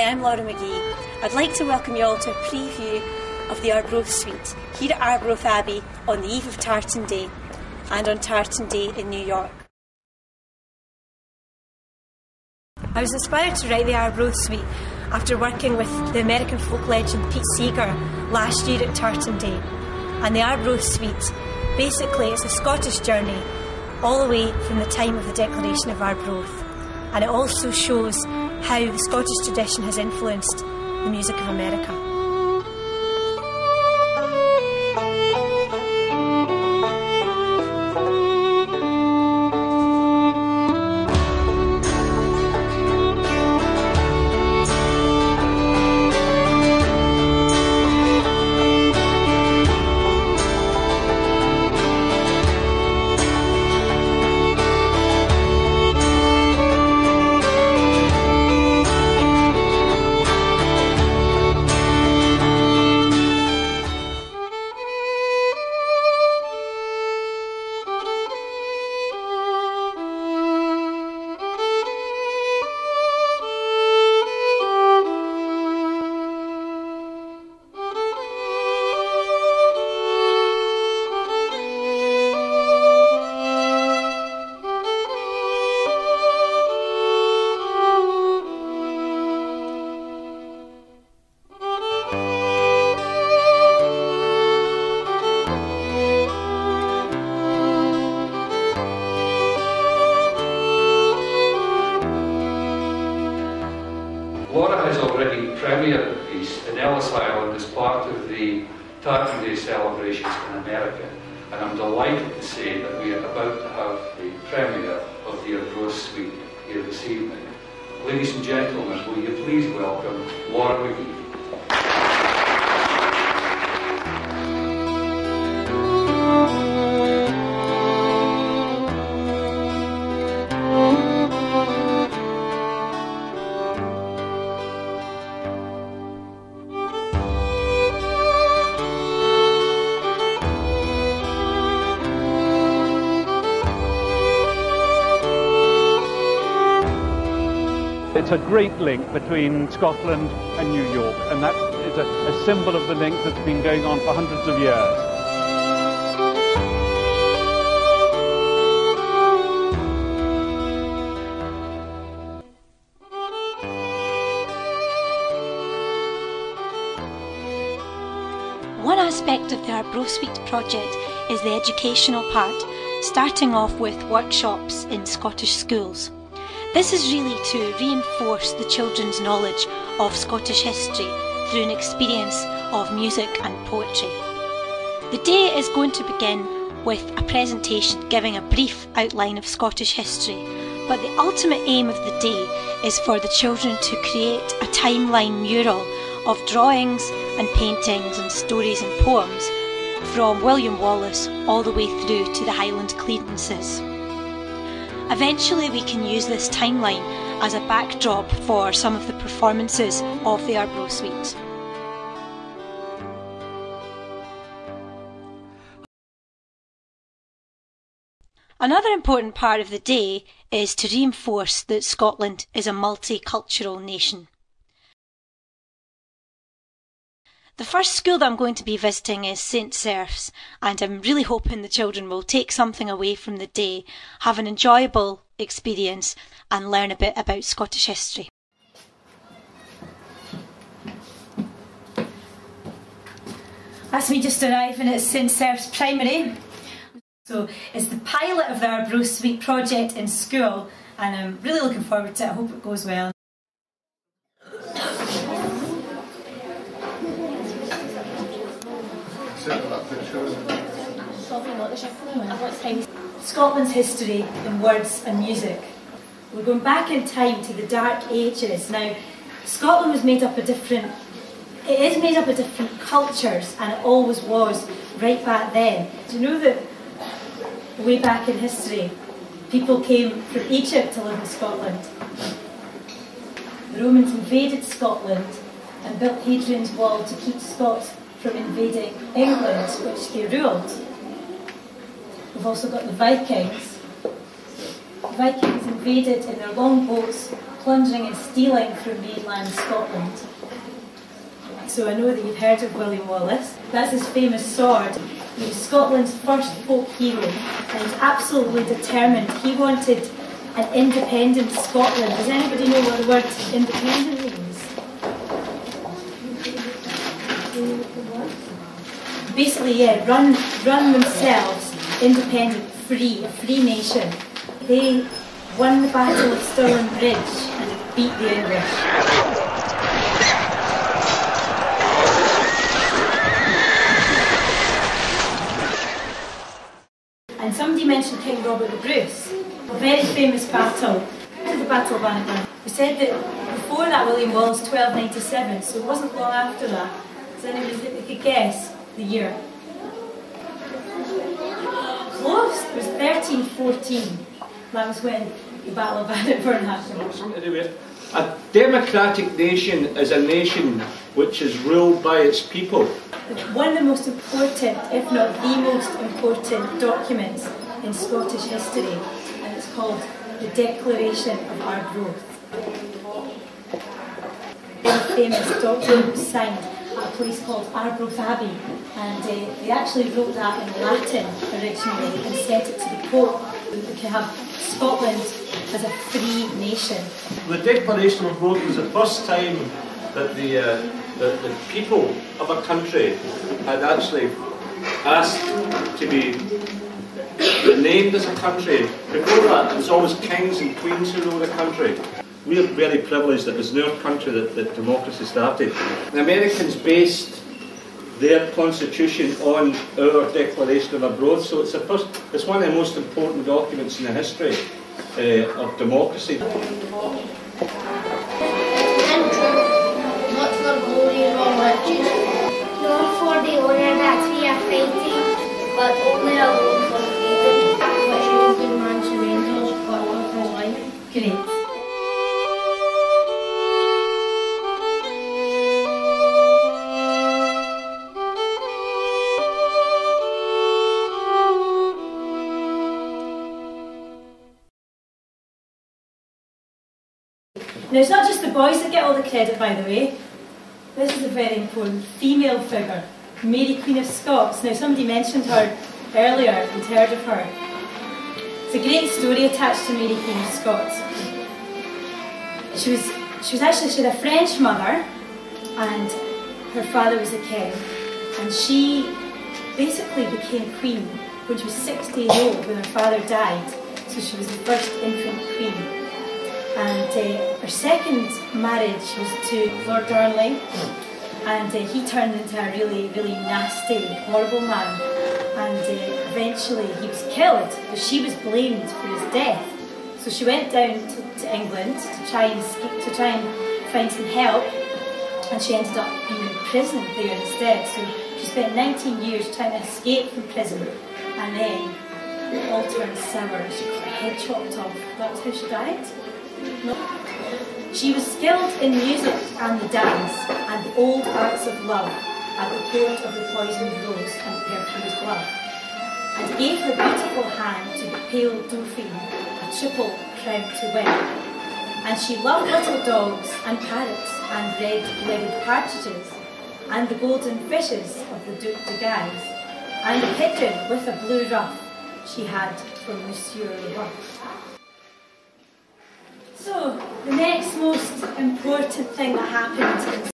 I'm Laura McGhee. I'd like to welcome you all to a preview of the Arbroath Suite here at Arbroath Abbey on the eve of Tartan Day and on Tartan Day in New York. I was inspired to write the Arbroath Suite after working with the American folk legend Pete Seeger last year at Tartan Day. And the Arbroath Suite, basically it's a Scottish journey all the way from the time of the Declaration of Arbroath. And it also shows how the Scottish tradition has influenced the music of America. Laura has already premiered the piece in Ellis Island as part of the Tartan Day celebrations in America, and I'm delighted to say that we are about to have the premiere of the Arbroath Suite here this evening. Ladies and gentlemen, will you please welcome Laura McGhee. It's a great link between Scotland and New York, and that is a symbol of the link that's been going on for hundreds of years. One aspect of the Arbroath Suite project is the educational part, starting off with workshops in Scottish schools. This is really to reinforce the children's knowledge of Scottish history through an experience of music and poetry. The day is going to begin with a presentation giving a brief outline of Scottish history, but the ultimate aim of the day is for the children to create a timeline mural of drawings and paintings and stories and poems from William Wallace all the way through to the Highland clearances. Eventually we can use this timeline as a backdrop for some of the performances of the Arbroath Suite. Another important part of the day is to reinforce that Scotland is a multicultural nation. The first school that I'm going to be visiting is St Serfs, and I'm really hoping the children will take something away from the day, have an enjoyable experience and learn a bit about Scottish history. That's me just arriving at St Serfs Primary. So it's the pilot of the Arbroath Suite project in school, and I'm really looking forward to it. I hope it goes well. Scotland's history in words and music. We're going back in time to the Dark Ages. Now, Scotland was made up of different cultures, and it always was right back then. Do you know that way back in history, people came from Egypt to live in Scotland? The Romans invaded Scotland and built Hadrian's Wall to keep Scots from invading England, which they ruled. We've also got the Vikings. The Vikings invaded in their longboats, plundering and stealing from mainland Scotland. So I know that you've heard of William Wallace. That's his famous sword. He was Scotland's first folk hero, and he's absolutely determined. He wanted an independent Scotland. Does anybody know what the word independent means? Basically, yeah, run themselves, independent, free, a free nation. They won the Battle of Stirling Bridge and beat the English. And somebody mentioned King Robert the Bruce, a very famous battle, the Battle of Bannockburn. We said that before that William Wallace, 1297, so it wasn't long after that. Does anybody could guess the year? Close, it was 1314. That was when the Battle of Bannockburn happened. Something to do with a democratic nation is a nation which is ruled by its people. One of the most important, if not the most important documents in Scottish history, and it's called the Declaration of Arbroath. A very famous document was signed at a place called Arbroath Abbey, and they actually wrote that in Latin originally and sent it to the Pope. We could have Scotland as a free nation. The Declaration of Arbroath was the first time that the people of a country had actually asked to be named as a country. Before that, it was always kings and queens who ruled the country. We are very privileged that it was in our country that democracy started. The Americans based their constitution on our Declaration of Arbroath, so it's one of the most important documents in the history of democracy. Not for glory nor riches, nor for the honour that we are fighting, but only alone for freedom, which no good man surrenders, but all for life. Great. Now, it's not just the boys that get all the credit, by the way. This is a very important female figure, Mary Queen of Scots. Now, somebody mentioned her earlier and heard of her. It's a great story attached to Mary Queen of Scots. She had a French mother, and her father was a king, and she basically became queen when she was 6 days old when her father died. So she was the first infant queen. And her second marriage was to Lord Darnley, and he turned into a really, really nasty, horrible man, and eventually he was killed, but she was blamed for his death. So she went down to England to try and find some help, and she ended up being in prison there instead. So she spent 19 years trying to escape from prison, and then it all turned sour. She got her head chopped off. That was how she died. No. She was skilled in music and the dance and the old arts of love at the court of the poisoned rose and the perfumed glove, and gave her beautiful hand to the pale Dauphine, a triple crown to win. And she loved little dogs and parrots and red-legged partridges, and the golden fishes of the Duc de Guise, and a pigeon with a blue ruff she had for Monsieur Le Boeuf. So, the next most important thing that happened in